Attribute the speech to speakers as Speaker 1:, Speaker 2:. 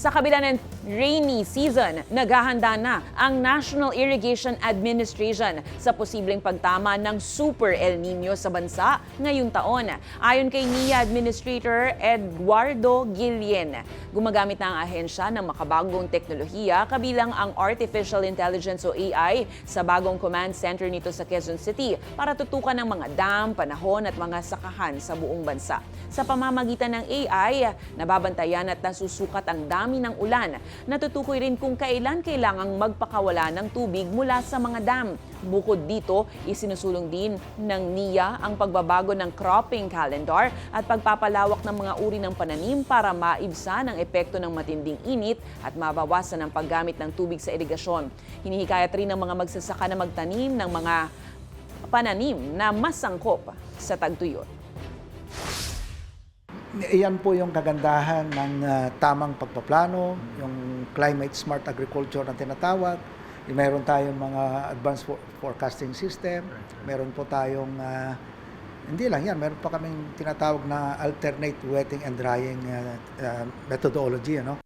Speaker 1: Sa kabila ng rainy season, naghahanda na ang National Irrigation Administration sa posibleng pagtama ng Super El Nino sa bansa ngayong taon. Ayon kay NIA Administrator Eduardo Guillen, gumagamit na ang ahensya ng makabagong teknolohiya kabilang ang Artificial Intelligence o AI sa bagong command center nito sa Quezon City para tutukan ng mga dam, panahon at mga sakahan sa buong bansa. Sa pamamagitan ng AI, nababantayan at nasusukat ang dami ng ulan. Natutukoy rin kung kailan kailangang magpakawala ng tubig mula sa mga dam. Bukod dito, isinusulong din ng NIA ang pagbabago ng cropping calendar at pagpapalawak ng mga uri ng pananim para maibsan ang epekto ng matinding init at mabawasan ang paggamit ng tubig sa irigasyon. Hinihikayat rin ng mga magsasaka na magtanim ng mga pananim na mas sangkop sa tagtuyot.
Speaker 2: Iyan po yung kagandahan ng tamang pagpaplano, yung climate smart agriculture na tinatawag. Meron tayong mga advanced forecasting system. Meron po tayong, hindi lang yan, meron pa kaming tinatawag na alternate wetting and drying methodology. Ano?